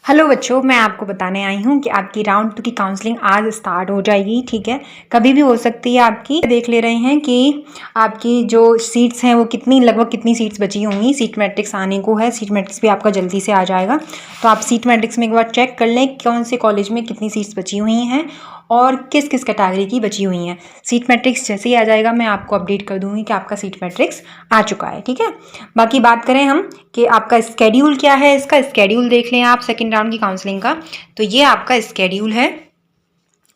Hello बच्चों, मैं आपको बताने आई हूँ कि आपकी राउंड 2 की काउंसलिंग आज स्टार्ट हो जाएगी। ठीक है, कभी भी हो सकती है आपकी। देख ले रहे हैं कि आपकी जो सीट्स हैं वो लगभग कितनी सीट्स बची होंगी। सीट मैट्रिक्स आने को है, सीट मैट्रिक्स भी आपका जल्दी से आ जाएगा। तो आप सीट मैट्रिक्स में एक बार चेक कर लें कौन से कॉलेज में कितनी सीट्स बची हुई हैं और किस किस कैटेगरी की बची हुई हैं। सीट मैट्रिक्स जैसे ही आ जाएगा मैं आपको अपडेट कर दूँगी कि आपका सीट मैट्रिक्स आ चुका है। ठीक है, बाकी बात करें हम कि आपका स्केड्यूल क्या है। इसका स्केड्यूल देख लें आप सेकेंड राउंड की काउंसलिंग का। तो ये आपका स्केड्यूल है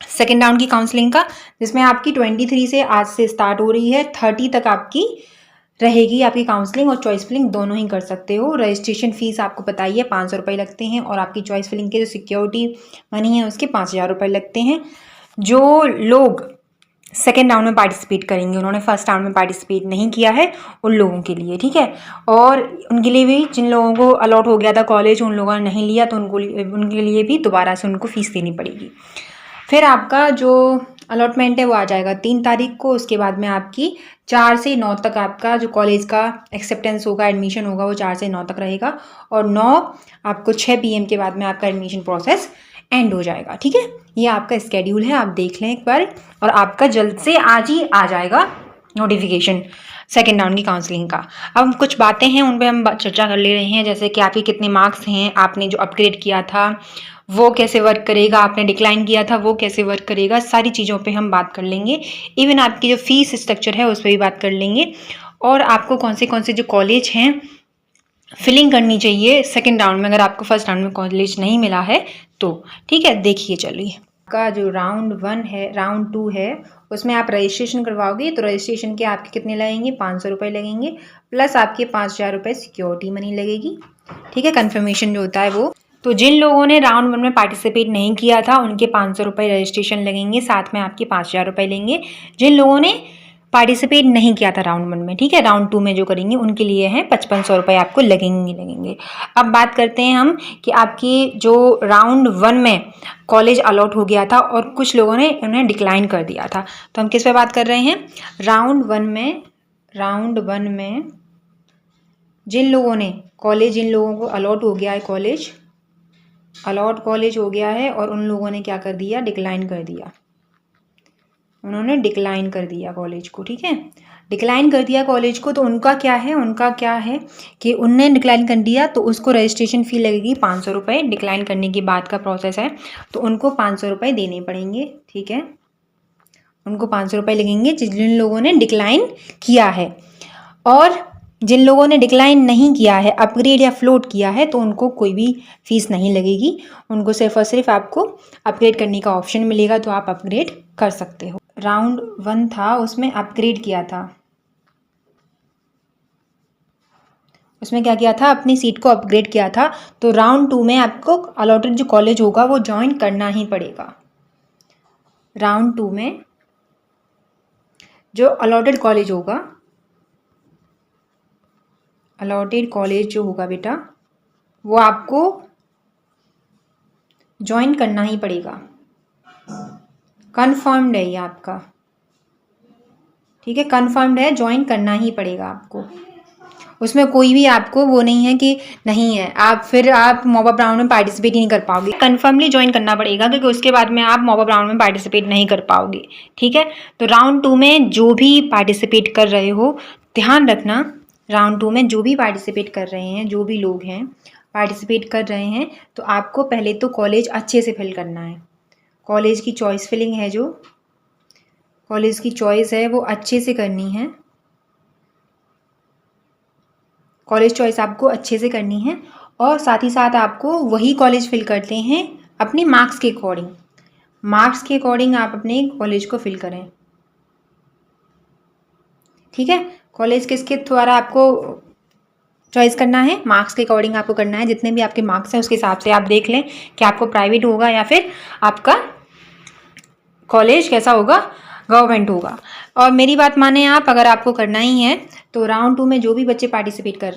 सेकेंड राउंड की काउंसलिंग का, जिसमें आपकी 23 से आज से स्टार्ट हो रही है, 30 तक आपकी रहेगी आपकी काउंसलिंग। और चॉइस फिलिंग दोनों ही कर सकते हो। रजिस्ट्रेशन फीस आपको पता ही है 500 रुपये लगते हैं और आपकी चॉइस फिलिंग के जो सिक्योरिटी मनी है उसके 5000 रुपये लगते हैं। जो लोग सेकेंड राउंड में पार्टिसिपेट करेंगे, उन्होंने फर्स्ट राउंड में पार्टिसिपेट नहीं किया है, उन लोगों के लिए। ठीक है, और उनके लिए भी जिन लोगों को अलॉट हो गया था कॉलेज, उन लोगों ने नहीं लिया तो उनके लिए भी दोबारा से उनको फीस देनी पड़ेगी। फिर आपका जो अलॉटमेंट है वो आ जाएगा 3 तारीख को। उसके बाद में आपकी 4 से 9 तक आपका जो कॉलेज का एक्सेप्टेंस होगा, एडमिशन होगा, वो 4 से 9 तक रहेगा। और 9 आपको 6 PM के बाद में आपका एडमिशन प्रोसेस एंड हो जाएगा। ठीक है, ये आपका स्केड्यूल है, आप देख लें एक बार। और आपका जल्द से आज ही आ जाएगा नोटिफिकेशन सेकेंड राउंड की काउंसलिंग का। अब हम कुछ बातें हैं उन पर हम चर्चा कर ले रहे हैं, जैसे कि आपके कितने मार्क्स हैं, आपने जो अपग्रेड किया था वो कैसे वर्क करेगा, आपने डिक्लाइन किया था वो कैसे वर्क करेगा, सारी चीज़ों पे हम बात कर लेंगे। इवन आपकी जो फीस स्ट्रक्चर है उस पर भी बात कर लेंगे। और आपको कौन से जो कॉलेज हैं फिलिंग करनी चाहिए सेकेंड राउंड में, अगर आपको फर्स्ट राउंड में कॉलेज नहीं मिला है तो। ठीक है, देखिए चलिए। आपका जो राउंड 1 है, राउंड 2 है, उसमें आप रजिस्ट्रेशन करवाओगे तो रजिस्ट्रेशन के आपके कितने लगेंगे, 500 रुपये लगेंगे, प्लस आपके 5000 रुपये सिक्योरिटी मनी लगेगी। ठीक है, कन्फर्मेशन जो होता है वो। तो जिन लोगों ने राउंड 1 में पार्टिसिपेट नहीं किया था उनके 500 रुपये रजिस्ट्रेशन लगेंगे, साथ में आपके 5000 रुपये लेंगे। जिन लोगों ने पार्टिसिपेट नहीं किया था राउंड 1 में, ठीक है, राउंड 2 में जो करेंगे उनके लिए हैं 5500 रुपये आपको लगेंगे। अब बात करते हैं हम कि आपकी जो राउंड 1 में कॉलेज अलॉट हो गया था और कुछ लोगों ने उन्हें डिक्लाइन कर दिया था, तो हम किस पे बात कर रहे हैं। राउंड 1 में जिन लोगों को अलॉट हो गया है कॉलेज हो गया है और उन लोगों ने क्या कर दिया, डिक्लाइन कर दिया। उन्होंने डिक्लाइन कर दिया कॉलेज को। ठीक है, डिक्लाइन कर दिया कॉलेज को, तो उनका क्या है कि उनने डिक्लाइन कर दिया तो उसको रजिस्ट्रेशन फ़ी लगेगी 500 रुपये। डिक्लाइन करने के बाद का प्रोसेस है, तो उनको 500 रुपये देने पड़ेंगे। ठीक है, उनको 500 रुपये लगेंगे जिन लोगों ने डिक्लाइन किया है। और जिन लोगों ने डिक्लाइन नहीं किया है, अपग्रेड या फ्लोट किया है, तो उनको कोई भी फीस नहीं लगेगी। उनको सिर्फ और सिर्फ आपको अपग्रेड करने का ऑप्शन मिलेगा, तो आप अपग्रेड कर सकते हो। राउंड 1 था, उसमें अपग्रेड किया था, उसमें क्या किया था, अपनी सीट को अपग्रेड किया था। तो राउंड 2 में आपको अलॉटेड जो कॉलेज होगा वो ज्वाइन करना ही पड़ेगा। राउंड 2 में जो अलॉटेड कॉलेज जो होगा बेटा, वो आपको ज्वाइन करना ही पड़ेगा। कन्फर्म्ड है ये आपका। ठीक है, कन्फर्म्ड है, ज्वाइन करना ही पड़ेगा आपको। उसमें कोई भी आपको वो नहीं है कि नहीं है, आप मॉप अप राउंड में पार्टिसिपेट ही नहीं कर पाओगे। कन्फर्मली ज्वाइन करना पड़ेगा, क्योंकि उसके बाद में आप मॉप अप राउंड में पार्टिसिपेट नहीं कर पाओगे। ठीक है, तो राउंड 2 में जो भी पार्टिसिपेट कर रहे हो, ध्यान रखना, राउंड 2 में जो भी पार्टिसिपेट कर रहे हैं, जो भी लोग हैं पार्टिसिपेट कर रहे हैं, तो आपको पहले तो कॉलेज अच्छे से फिल करना है। कॉलेज की चॉइस फिलिंग है, जो कॉलेज की चॉइस है वो अच्छे से करनी है। कॉलेज चॉइस आपको अच्छे से करनी है, और साथ ही साथ आपको वही कॉलेज फिल करते हैं अपने मार्क्स के अकॉर्डिंग आप अपने कॉलेज को फिल करें। ठीक है, कॉलेज किसके द्वारा आपको चॉइस करना है, मार्क्स के अकॉर्डिंग आपको करना है। जितने भी आपके मार्क्स हैं उसके हिसाब से आप देख लें कि आपको प्राइवेट होगा या फिर आपका कॉलेज कैसा होगा, गवर्नमेंट होगा। और मेरी बात माने आप, अगर आपको करना ही है तो राउंड 2 में जो भी बच्चे पार्टिसिपेट कर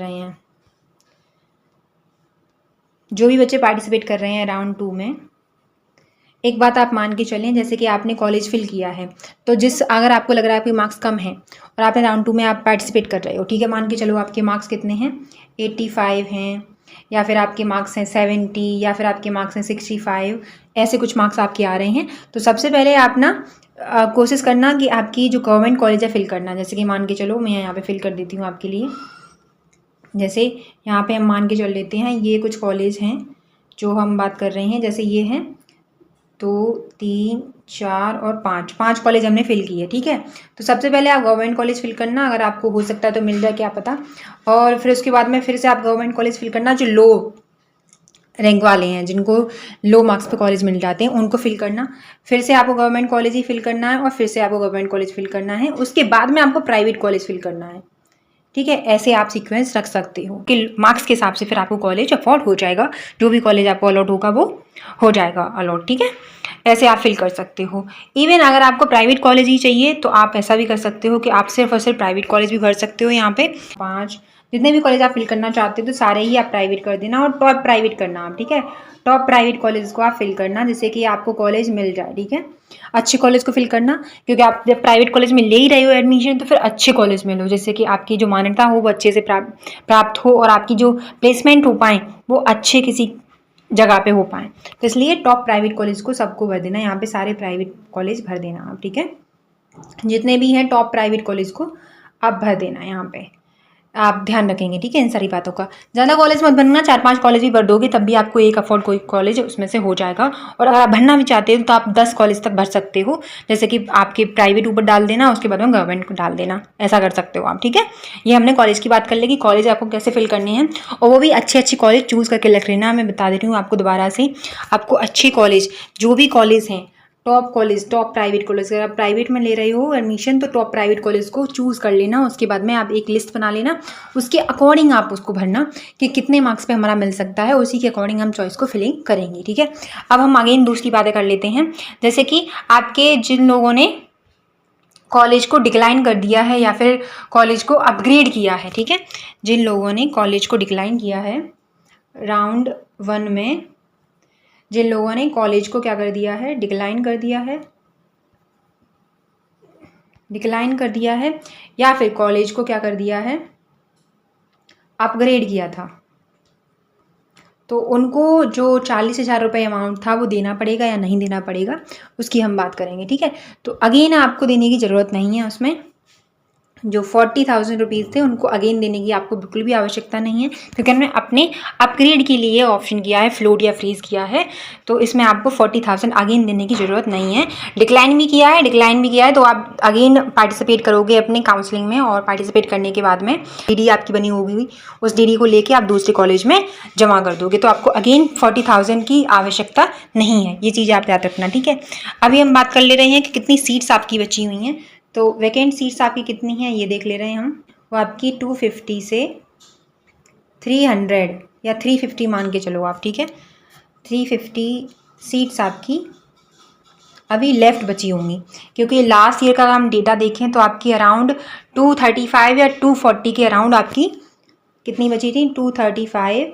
रहे हैं राउंड 2 में, एक बात आप मान के चलें, जैसे कि आपने कॉलेज फिल किया है, तो अगर आपको लग रहा है आपके मार्क्स कम हैं और आपने राउंड 2 में आप पार्टिसिपेट कर रहे हो, ठीक है, मान के चलो आपके मार्क्स कितने हैं, 85 हैं या फिर आपके मार्क्स हैं 70 या फिर आपके मार्क्स हैं 65, ऐसे कुछ मार्क्स आपके आ रहे हैं, तो सबसे पहले आप ना कोशिश करना कि आपकी जो गवर्नमेंट कॉलेज है फिल करना। जैसे कि मान के चलो मैं यहाँ पे फिल कर देती हूँ आपके लिए। जैसे यहाँ पे हम मान के चल लेते हैं ये कुछ कॉलेज हैं जो हम बात कर रहे हैं। जैसे ये हैं 2 3 4 और 5 कॉलेज हमने फिल किए, ठीक है। तो सबसे पहले आप गवर्नमेंट कॉलेज फिल करना, अगर आपको हो सकता है तो मिल जाए, क्या पता। और फिर उसके बाद में फिर से आप गवर्नमेंट कॉलेज फिल करना, जो लो रैंक वाले हैं, जिनको लो मार्क्स पे कॉलेज मिल जाते हैं, उनको फिल करना। फिर से आपको गवर्नमेंट कॉलेज ही फिल करना है और फिर से आपको गवर्नमेंट कॉलेज फिल करना है। उसके बाद में आपको प्राइवेट कॉलेज फिल करना है, ठीक है। ऐसे आप सीक्वेंस रख सकते हो कि मार्क्स के हिसाब से फिर आपको कॉलेज अफोर्ड हो जाएगा, जो भी कॉलेज आपको अलॉट होगा वो हो जाएगा अलॉट, ठीक है। ऐसे आप फिल कर सकते हो। इवन अगर आपको प्राइवेट कॉलेज ही चाहिए तो आप ऐसा भी कर सकते हो कि आप सिर्फ और सिर्फ प्राइवेट कॉलेज भी भर सकते हो। यहाँ पे 5 जितने भी कॉलेज आप फिल करना चाहते हो तो सारे ही आप प्राइवेट कर देना और टॉप प्राइवेट करना आप, ठीक है। टॉप प्राइवेट कॉलेज को आप फिल करना जिससे कि आपको कॉलेज मिल जाए, ठीक है। अच्छे कॉलेज को फिल करना, क्योंकि आप जब प्राइवेट कॉलेज में ले ही रहे हो एडमिशन तो फिर अच्छे कॉलेज में लो, जिससे कि आपकी जो मान्यता हो वो अच्छे से प्राप्त हो और आपकी जो प्लेसमेंट हो पाए वो अच्छे किसी जगह पे हो पाए। तो इसलिए टॉप प्राइवेट कॉलेज को सबको भर देना, यहाँ पे सारे प्राइवेट कॉलेज भर देना आप, ठीक है। जितने भी हैं टॉप प्राइवेट कॉलेज को आप भर देना, यहाँ पे आप ध्यान रखेंगे, ठीक है, इन सारी बातों का। ज़्यादा कॉलेज मत भरना, 4-5 कॉलेज भी भर दोगे तब भी आपको एक अफोर्ड कोई कॉलेज उसमें से हो जाएगा। और अगर आप भरना भी चाहते हो तो आप 10 कॉलेज तक भर सकते हो, जैसे कि आपके प्राइवेट ऊपर डाल देना, उसके बाद में गवर्नमेंट को डाल देना, ऐसा कर सकते हो आप, ठीक है। ये हमने कॉलेज की बात कर ली कि कॉलेज आपको कैसे फिल करने हैं, और वो भी अच्छे कॉलेज चूज़ करके रख लेना। मैं बता दे रही हूँ आपको दोबारा से, आपको अच्छे कॉलेज, जो भी कॉलेज हैं top college, top private college, अगर आप प्राइवेट में ले रहे हो एडमिशन तो टॉप प्राइवेट कॉलेज को चूज़ कर लेना। उसके बाद में आप एक लिस्ट बना लेना, उसके अकॉर्डिंग आप उसको भरना कि कितने मार्क्स पे हमारा मिल सकता है, उसी के अकॉर्डिंग हम चॉइस को फिलिंग करेंगे, ठीक है। अब हम आगे इन दूसरी बातें कर लेते हैं। जैसे कि आपके जिन लोगों ने कॉलेज को डिक्लाइन कर दिया है या फिर कॉलेज को अपग्रेड किया है, ठीक है, जिन लोगों ने कॉलेज को डिक्लाइन किया है राउंड 1 में, जिन लोगों ने कॉलेज को क्या कर दिया है, डिक्लाइन कर दिया है या फिर कॉलेज को क्या कर दिया है, अपग्रेड किया था, तो उनको जो 40,000 रुपये अमाउंट था वो देना पड़ेगा या नहीं देना पड़ेगा, उसकी हम बात करेंगे, ठीक है। तो अगेन आपको देने की ज़रूरत नहीं है, उसमें जो 40,000 रुपीज़ थे उनको अगेन देने की आपको बिल्कुल भी आवश्यकता नहीं है, क्योंकि हमने अपने अपग्रेड के लिए ऑप्शन किया है, फ्लोट या फ्रीज़ किया है, तो इसमें आपको 40,000 अगेन देने की ज़रूरत नहीं है। डिक्लाइन भी किया है तो आप अगेन पार्टिसिपेट करोगे अपने काउंसलिंग में, और पार्टिसिपेट करने के बाद में DD आपकी बनी होगी, उस DD को लेके आप दूसरे कॉलेज में जमा कर दोगे, तो आपको अगेन 40,000 की आवश्यकता नहीं है। ये चीज़ आप याद रखना, ठीक है। अभी हम बात कर ले रहे हैं कि कितनी सीट्स आपकी बची हुई हैं। तो वैकेंट सीट्स आपकी कितनी हैं ये देख ले रहे हैं हम। वो आपकी 250 से 300 या 350 मान के चलो आप, ठीक है। 350 सीट्स आपकी अभी लेफ़्ट बची होंगी, क्योंकि लास्ट ईयर का हम डेटा देखें तो आपकी अराउंड 235 या 240 के अराउंड आपकी कितनी बची थी, 235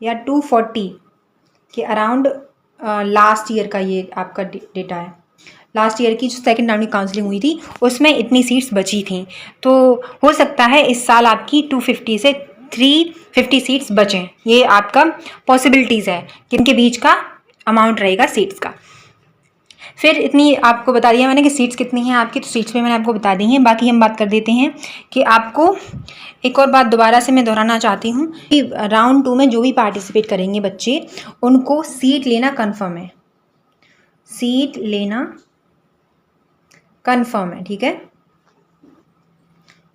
या 240 के अराउंड लास्ट ईयर का ये आपका डेटा है। लास्ट ईयर की जो सेकंड राउंड की काउंसलिंग हुई थी उसमें इतनी सीट्स बची थी, तो हो सकता है इस साल आपकी 250 से 350 सीट्स बचें। ये आपका पॉसिबिलिटीज़ है कि इनके बीच का अमाउंट रहेगा सीट्स का। फिर इतनी आपको बता दिया मैंने कि सीट्स कितनी हैं आपकी, तो सीट्स में मैंने आपको बता दी हैं। बाकी हम बात कर देते हैं कि आपको एक और बात दोबारा से मैं दोहराना चाहती हूँ कि राउंड 2 में जो भी पार्टिसिपेट करेंगे बच्चे, उनको सीट लेना कन्फर्म है, सीट लेना कन्फर्म है, ठीक है।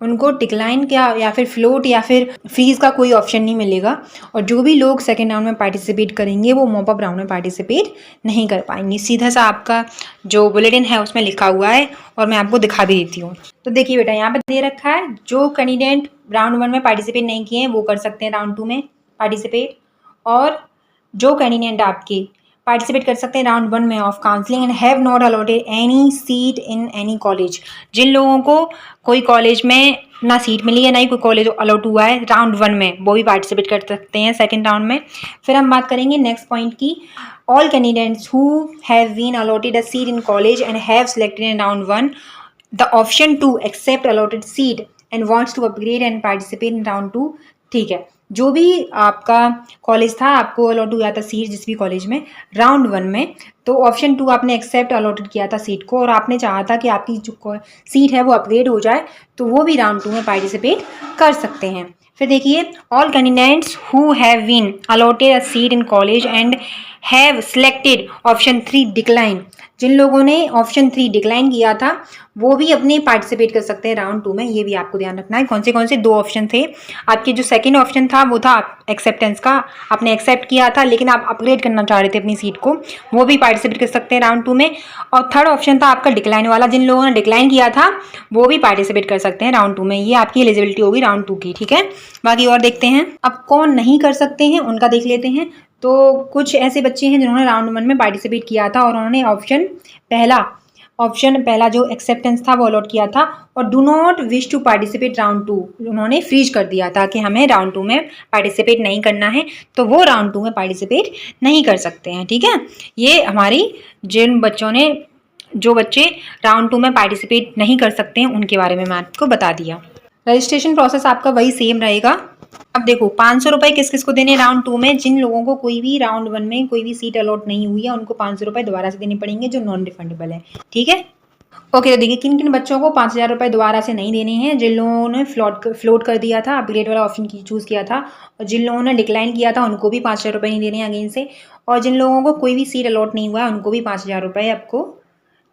उनको डिक्लाइन क्या या फिर फ्लोट या फिर फ्रीज का कोई ऑप्शन नहीं मिलेगा, और जो भी लोग सेकेंड राउंड में पार्टिसिपेट करेंगे वो मॉप अप राउंड में पार्टिसिपेट नहीं कर पाएंगे। सीधा सा आपका जो बुलेटिन है उसमें लिखा हुआ है, और मैं आपको दिखा भी देती हूँ। तो देखिए बेटा, यहाँ पे दे रखा है जो कैंडिडेट राउंड 1 में पार्टिसिपेट नहीं किए हैं वो कर सकते हैं राउंड 2 में पार्टिसिपेट, और जो कैंडिडेट आपके पार्टिसिपेट कर सकते हैं राउंड 1 में of counselling and have not allotted any seat in any college. जिन लोगों को कोई कॉलेज में ना सीट मिली है ना ही कोई कॉलेज अलॉट हुआ है राउंड 1 में, वो भी पार्टिसिपेट कर सकते हैं सेकंड राउंड में। फिर हम बात करेंगे नेक्स्ट पॉइंट की, all candidates who have been allotted a seat in college and have selected in round 1 the option to accept allotted seat and wants to upgrade and participate in round 2, ठीक है। जो भी आपका college था आपको allot हुआ था seat जिस भी कॉलेज में राउंड 1 में, तो ऑप्शन 2 आपने एक्सेप्ट अलॉटेड किया था सीट को और आपने चाहा था कि आपकी जो सीट है वो अपग्रेड हो जाए, तो वो भी राउंड 2 में पार्टिसिपेट कर सकते हैं। फिर देखिए, all candidates who have been allotted a seat in college and have selected option 3 decline, जिन लोगों ने ऑप्शन 3 डिक्लाइन किया था वो भी अपने पार्टिसिपेट कर सकते हैं राउंड 2 में। ये भी आपको ध्यान रखना है। कौन से 2 ऑप्शन थे आपके। जो सेकंड ऑप्शन था वो था एक्सेप्टेंस का, आपने एक्सेप्ट किया था लेकिन आप अपग्रेड करना चाह रहे थे अपनी सीट को, वो भी पार्टिसिपेट कर सकते हैं राउंड 2 में। और थर्ड ऑप्शन था आपका डिक्लाइन वाला, जिन लोगों ने डिक्लाइन किया था वो भी पार्टिसिपेट कर सकते हैं राउंड 2 में। ये आपकी एलिजिबिलिटी होगी राउंड 2 की, ठीक है। बाकी और देखते हैं अब कौन नहीं कर सकते हैं, उनका देख लेते हैं। तो कुछ ऐसे बच्चे हैं जिन्होंने राउंड 1 में पार्टिसिपेट किया था और उन्होंने ऑप्शन पहला जो एक्सेप्टेंस था वो अलॉट किया था और do not wish to participate round 2 उन्होंने फ्रीज कर दिया था कि हमें राउंड 2 में पार्टिसिपेट नहीं करना है, तो वो राउंड 2 में पार्टिसिपेट नहीं कर सकते हैं, ठीक है। ये हमारी जो बच्चे राउंड 2 में पार्टिसिपेट नहीं कर सकते हैं उनके बारे में मैं आपको बता दिया। रजिस्ट्रेशन प्रोसेस आपका वही सेम रहेगा। अब देखो 500 रुपये किस किस को देने राउंड 2 में, जिन लोगों को कोई भी राउंड 1 में कोई भी सीट अलॉट नहीं हुई है उनको 500 रुपये दोबारा से देने पड़ेंगे जो नॉन रिफंडेबल है, ठीक है। ओके, तो देखिए किन किन बच्चों को 5000 रुपये दोबारा से नहीं देने हैं। जिन लोगों ने फ्लोट कर दिया था, अपग्रेड वाला ऑप्शन चूज़ किया था, और जिन लोगों ने डिक्लाइन किया था उनको भी 5000 रुपये नहीं देने हैं अगेन से, और जिन लोगों को कोई भी सीट अलॉट नहीं हुआ है उनको भी 5000 रुपये आपको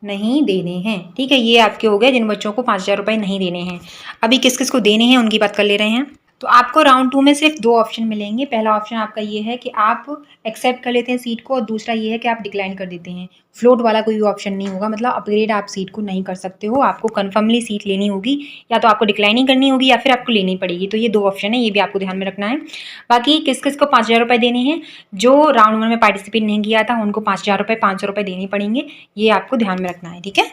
नहीं देने हैं, ठीक है। ये आपके हो गए जिन बच्चों को 5000 रुपये नहीं देने हैं। अभी किस किस को देने हैं उनकी बात कर ले रहे हैं। तो आपको राउंड 2 में सिर्फ 2 ऑप्शन मिलेंगे। पहला ऑप्शन आपका ये है कि आप एक्सेप्ट कर लेते हैं सीट को, और दूसरा ये है कि आप डिक्लाइन कर देते हैं। फ्लोट वाला कोई भी ऑप्शन नहीं होगा, मतलब अपग्रेड आप सीट को नहीं कर सकते हो, आपको कन्फर्मली सीट लेनी होगी, या तो आपको डिक्लाइनिंग करनी होगी या फिर आपको लेनी पड़ेगी। तो ये 2 ऑप्शन है, ये भी आपको ध्यान में रखना है। बाकी किस किस को 5000 रुपये देने हैं, जो राउंड 1 में पार्टिसिपेट नहीं किया था उनको 5000 रुपये 500 रुपये देने पड़ेंगे, ये आपको ध्यान में रखना है, ठीक है।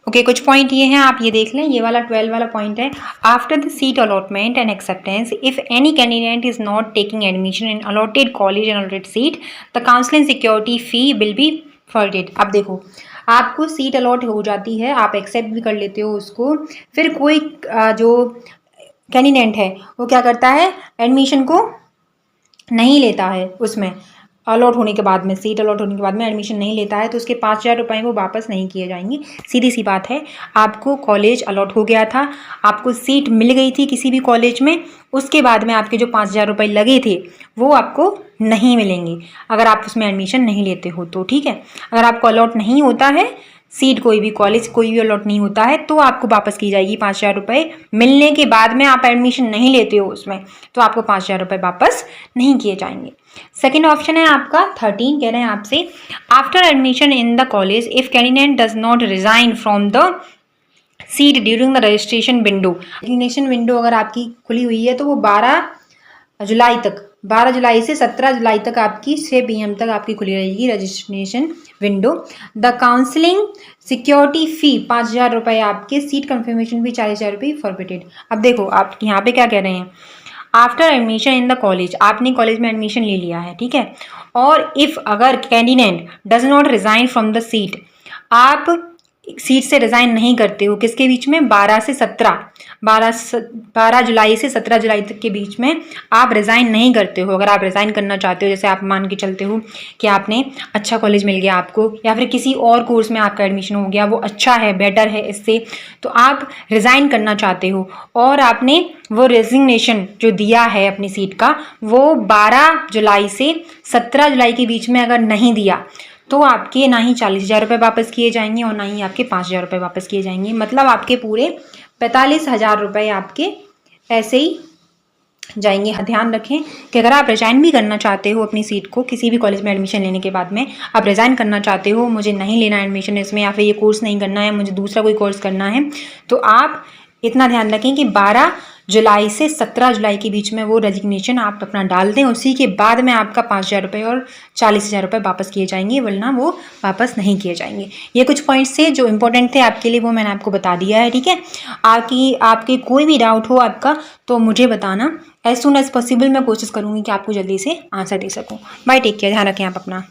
ओके, कुछ पॉइंट ये हैं, आप ये देख लें। ये वाला 12 वाला पॉइंट है, after the seat allotment and acceptance if any candidate is not taking admission in allotted college and allotted seat the counselling security fee will be forwarded. अब देखो आपको सीट अलॉट हो जाती है, आप एक्सेप्ट भी कर लेते हो उसको, फिर कोई जो कैंडिडेट है वो क्या करता है, एडमिशन को नहीं लेता है, उसमें अलॉट होने के बाद में, सीट अलॉट होने के बाद में एडमिशन नहीं लेता है, तो उसके 5000 रुपये वो वापस नहीं किए जाएंगे। सीधी सी बात है, आपको कॉलेज अलॉट हो गया था, आपको सीट मिल गई थी किसी भी कॉलेज में, उसके बाद में आपके जो 5000 रुपये लगे थे वो आपको नहीं मिलेंगे अगर आप उसमें एडमिशन नहीं लेते हो तो, ठीक है। अगर आपको अलॉट नहीं होता है सीट, कोई भी कॉलेज कोई भी अलॉट नहीं होता है, तो आपको वापस की जाएगी 5000 रुपये। मिलने के बाद में आप एडमिशन नहीं लेते हो उसमें, तो आपको 5000 रुपये वापस नहीं किए जाएंगे। सेकेंड ऑप्शन है आपका 13, कह रहे हैं आपसे after admission in the college if candidate does not resign from the seat during the registration window. Registration window अगर आपकी खुली हुई है तो वो 12 जुलाई से 17 जुलाई तक आपकी 6 PM तक आपकी खुली रहेगी registration window. The counselling security fee 5000 रुपये आपके, सीट कंफर्मेशन फी 40,000 रुपये फॉरफिटेड। अब देखो आप यहाँ पे क्या कह रहे हैं, after admission in the college, आपने कॉलेज में एडमिशन ले लिया है, ठीक है, और इफ़ अगर candidate does not resign from the seat, आप सीट से रिज़ाइन नहीं करते हो, किसके बीच में, 12 जुलाई से 17 जुलाई तक के बीच में आप रिज़ाइन नहीं करते हो। अगर आप रिज़ाइन करना चाहते हो, जैसे आप मान के चलते हो कि आपने अच्छा कॉलेज मिल गया आपको, या फिर किसी और कोर्स में आपका एडमिशन हो गया, वो अच्छा है, बेटर है इससे, तो आप रिज़ाइन करना चाहते हो और आपने वो रेजिग्नेशन जो दिया है अपनी सीट का, वो 12 जुलाई से 17 जुलाई के बीच में अगर नहीं दिया तो आपके ना ही 40,000 रुपये वापस किए जाएंगे और ना ही आपके 5,000 रुपये वापस किए जाएंगे। मतलब आपके पूरे 45,000 रुपये आपके ऐसे ही जाएंगे। ध्यान रखें कि अगर आप रिजाइन भी करना चाहते हो अपनी सीट को, किसी भी कॉलेज में एडमिशन लेने के बाद में आप रिजाइन करना चाहते हो, मुझे नहीं लेना एडमिशन इसमें, या फिर ये कोर्स नहीं करना है, मुझे दूसरा कोई कोर्स करना है, तो आप इतना ध्यान रखें कि 12 जुलाई से 17 जुलाई के बीच में वो रेजिग्नेशन आप अपना डाल दें, उसी के बाद में आपका 5,000 रुपये और 40,000 रुपये वापस किए जाएंगे, वरना वो वापस नहीं किए जाएंगे। ये कुछ पॉइंट्स थे जो इंपॉर्टेंट थे आपके लिए, वो मैंने आपको बता दिया है, ठीक है। आपके कोई भी डाउट हो आपका तो मुझे बताना, एज सुन एज पॉसिबल मैं कोशिश करूँगी कि आपको जल्दी से आंसर दे सकूँ। बाय, टेक केयर, ध्यान रखें आप अपना।